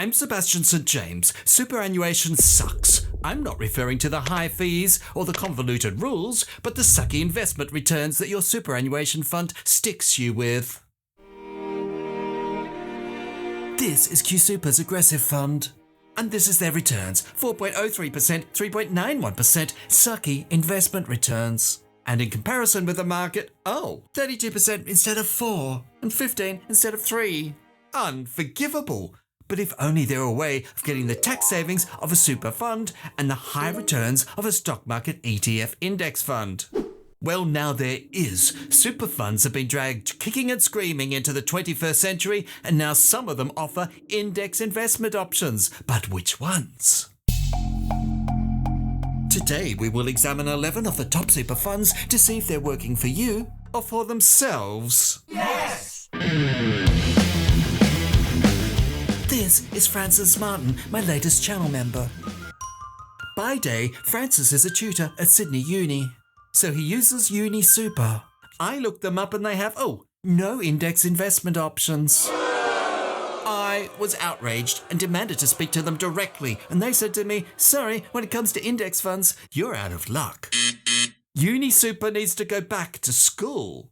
I'm Sebastian St. James. Superannuation sucks. I'm not referring to the high fees or the convoluted rules, but the sucky investment returns that your superannuation fund sticks you with. This is QSuper's aggressive fund. And this is their returns, 4.03%, 3.91%, sucky investment returns. And in comparison with the market, 32% instead of 4, and 15 instead of 3. Unforgivable. But if only there were a way of getting the tax savings of a super fund and the high returns of a stock market ETF index fund. Well, now there is. Super funds have been dragged kicking and screaming into the 21st century, and now some of them offer index investment options. But which ones? Today we will examine 11 of the top super funds to see if they're working for you or for themselves. Yes! This is Francis Martin, my latest channel member. By day, Francis is a tutor at Sydney Uni. So he uses Uni Super. I looked them up and they have, no index investment options. I was outraged and demanded to speak to them directly, and they said to me, sorry, when it comes to index funds, you're out of luck. Uni Super needs to go back to school.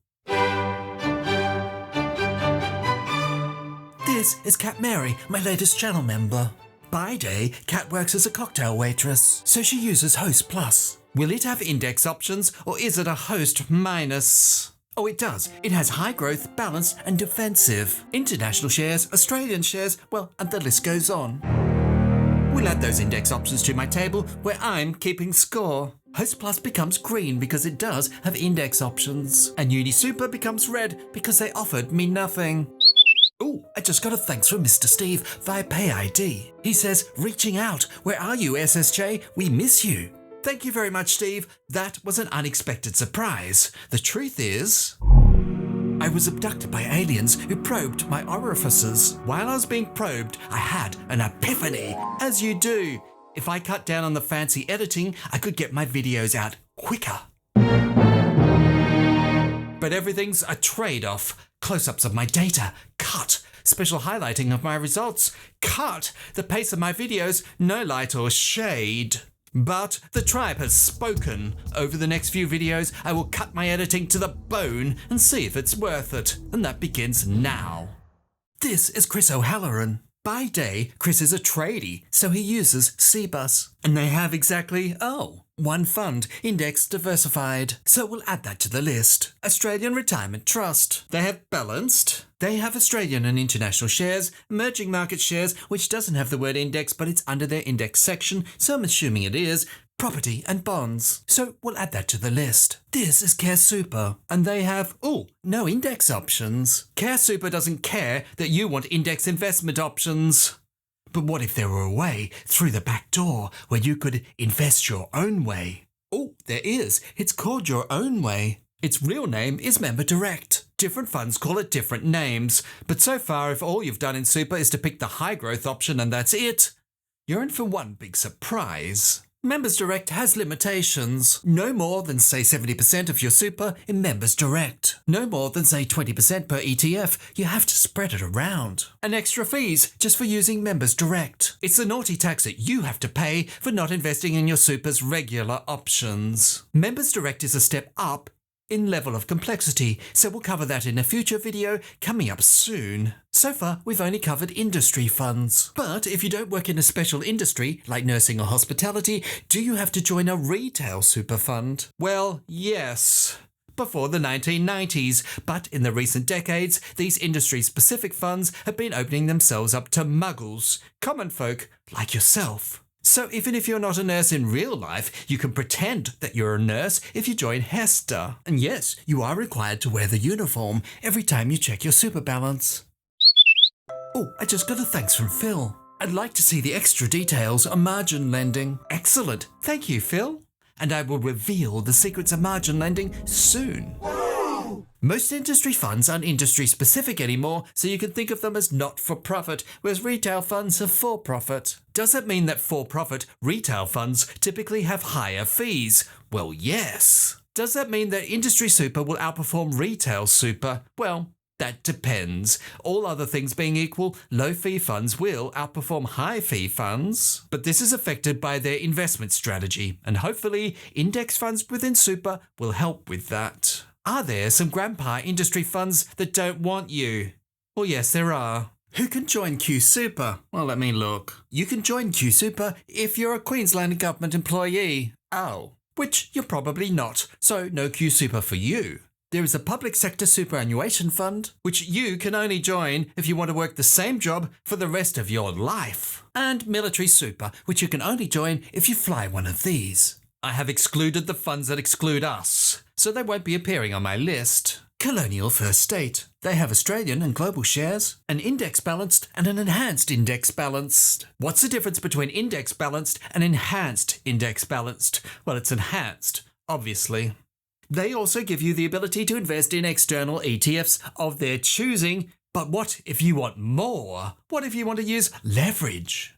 This is Kat Mary, my latest channel member. By day, Kat works as a cocktail waitress, so she uses Host Plus. Will it have index options, or is it a Host minus? Oh, it does. It has high growth, balanced and defensive. International shares, Australian shares, and the list goes on. We'll add those index options to my table where I'm keeping score. Host Plus becomes green because it does have index options. And Uni Super becomes red because they offered me nothing. I just got a thanks from Mr. Steve via PayID. He says, reaching out. Where are you, SSJ? We miss you. Thank you very much, Steve. That was an unexpected surprise. The truth is, I was abducted by aliens who probed my orifices. While I was being probed, I had an epiphany, as you do. If I cut down on the fancy editing, I could get my videos out quicker. But everything's a trade-off. Close-ups of my data, cut. Special highlighting of my results, cut. The pace of my videos, no light or shade. But the tribe has spoken. Over the next few videos, I will cut my editing to the bone and see if it's worth it. And that begins now. This is Chris O'Halloran. By day, Chris is a tradie, so he uses CBUS. And they have exactly, one fund, index diversified. So we'll add that to the list. Australian Retirement Trust. They have balanced. They have Australian and international shares, emerging market shares, which doesn't have the word index, but it's under their index section, so I'm assuming it is, property and bonds. So we'll add that to the list. This is Care Super, and they have, no index options. Care Super doesn't care that you want index investment options. But what if there were a way through the back door where you could invest your own way? There is. It's called Your Own Way. Its real name is Member Direct. Different funds call it different names. But so far, if all you've done in Super is to pick the high growth option and that's it, you're in for one big surprise. Members Direct has limitations. No more than, say, 70% of your super in Members Direct. No more than, say, 20% per ETF. You have to spread it around. And extra fees just for using Members Direct. It's the naughty tax that you have to pay for not investing in your super's regular options. Members Direct is a step up in level of complexity, so we'll cover that in a future video coming up soon. So far, we've only covered industry funds. But if you don't work in a special industry, like nursing or hospitality, do you have to join a retail super fund? Well, yes. Before the 1990s, but in the recent decades, these industry-specific funds have been opening themselves up to muggles, common folk like yourself. So even if you're not a nurse in real life, you can pretend that you're a nurse if you join Hester. And yes, you are required to wear the uniform every time you check your super balance. I just got a thanks from Phil. I'd like to see the extra details on margin lending. Excellent. Thank you, Phil. And I will reveal the secrets of margin lending soon. Most industry funds aren't industry specific anymore, so you can think of them as not-for-profit, whereas retail funds are for-profit. Does that mean that for-profit retail funds typically have higher fees? Well, yes. Does that mean that industry super will outperform retail super? Well, That depends. All other things being equal, low-fee funds will outperform high-fee funds, but this is affected by their investment strategy, and hopefully index funds within super will help with that. Are there some grandpa industry funds that don't want you? Well, yes, there are. Who can join Q Super? Well, let me look. You can join Q Super if you're a Queensland government employee. Oh, which you're probably not, so no Q Super for you. There is a public sector superannuation fund, which you can only join if you want to work the same job for the rest of your life. And military super, which you can only join if you fly one of these. I have excluded the funds that exclude us, so they won't be appearing on my list. Colonial First State. They have Australian and global shares, an index balanced and an enhanced index balanced. What's the difference between index balanced and enhanced index balanced? Well, it's enhanced, obviously. They also give you the ability to invest in external ETFs of their choosing, but what if you want more? What if you want to use leverage?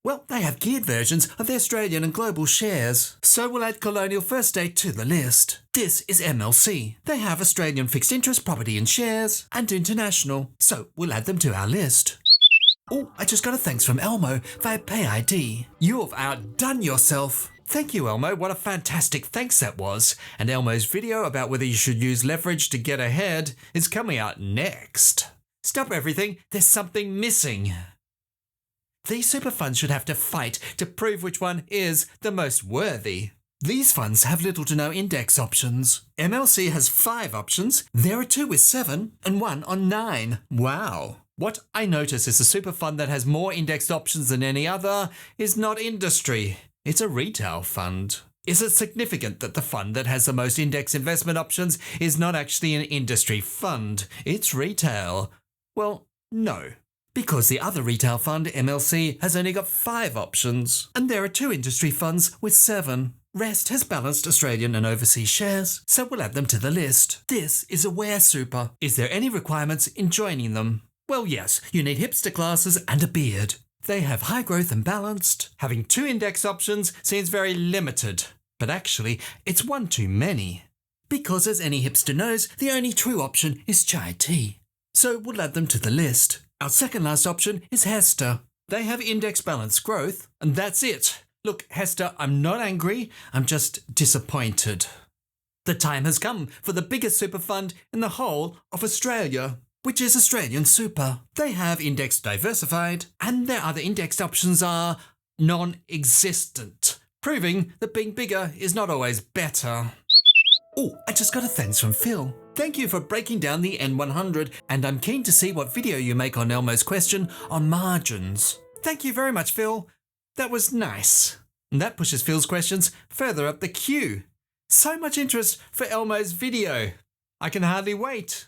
Well, they have geared versions of the Australian and global shares, so we'll add Colonial First State to the list. This is MLC. They have Australian fixed interest property and shares, and international, so we'll add them to our list. Oh, I just got a thanks from Elmo via PayID. You've outdone yourself. Thank you, Elmo. What a fantastic thanks that was. And Elmo's video about whether you should use leverage to get ahead is coming out next. Stop everything. There's something missing. These super funds should have to fight to prove which one is the most worthy. These funds have little to no index options. MLC has 5 options. There are 2 with 7 and 1 on 9. Wow. What I notice is a super fund that has more indexed options than any other is not industry. It's a retail fund. Is it significant that the fund that has the most index investment options is not actually an industry fund? It's retail. Well, no. Because the other retail fund, MLC, has only got 5 options. And there are 2 industry funds with 7. Rest has balanced Australian and overseas shares, so we'll add them to the list. This is Aware Super. Is there any requirements in joining them? Well, yes, you need hipster glasses and a beard. They have high growth and balanced. Having 2 index options seems very limited, but actually it's one too many. Because as any hipster knows, the only true option is chai tea. So we'll add them to the list. Our second last option is Hester. They have index balanced growth, and that's it. Look, Hester, I'm not angry, I'm just disappointed. The time has come for the biggest super fund in the whole of Australia, which is Australian Super. They have index diversified, and their other indexed options are non-existent, proving that being bigger is not always better. Oh, I just got a thanks from Phil. Thank you for breaking down the N100, and I'm keen to see what video you make on Elmo's question on margins. Thank you very much, Phil. That was nice. And that pushes Phil's questions further up the queue. So much interest for Elmo's video. I can hardly wait.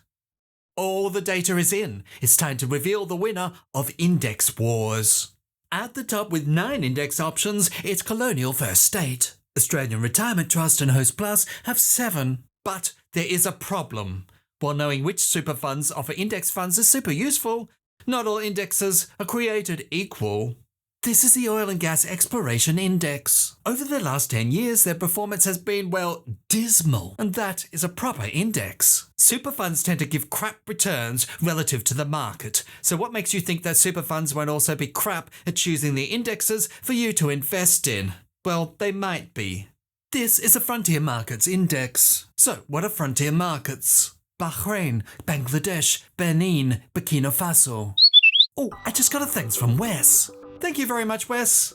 All the data is in. It's time to reveal the winner of Index Wars. At the top with 9 index options, it's Colonial First State. Australian Retirement Trust and Host Plus have 7. But there is a problem. While knowing which super funds offer index funds is super useful, not all indexes are created equal. This is the Oil and Gas Exploration Index. Over the last 10 years, their performance has been, well, dismal. And that is a proper index. Super funds tend to give crap returns relative to the market. So what makes you think that super funds won't also be crap at choosing the indexes for you to invest in? Well, they might be. This is a Frontier Markets Index. So, what are frontier markets? Bahrain, Bangladesh, Benin, Burkina Faso. Oh, I just got a thanks from Wes. Thank you very much, Wes.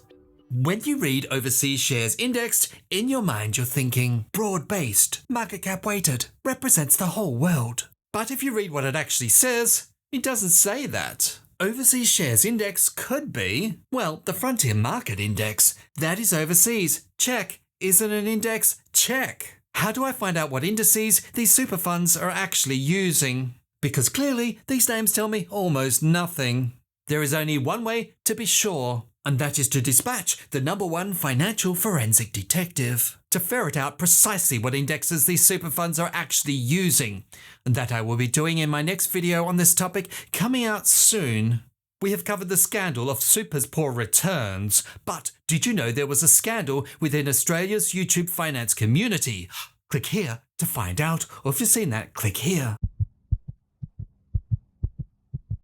When you read Overseas Shares Indexed, in your mind you're thinking broad-based, market cap weighted, represents the whole world. But if you read what it actually says, it doesn't say that. Overseas Shares Index could be, well, the Frontier Market Index. That is overseas. Check. Is it an index? Check. How do I find out what indices these super funds are actually using? Because clearly these names tell me almost nothing. There is only one way to be sure, and that is to dispatch the #1 financial forensic detective to ferret out precisely what indexes these super funds are actually using, and that I will be doing in my next video on this topic coming out soon. We have covered the scandal of super's poor returns, but did you know there was a scandal within Australia's YouTube finance community? Click here to find out, or if you've seen that, click here.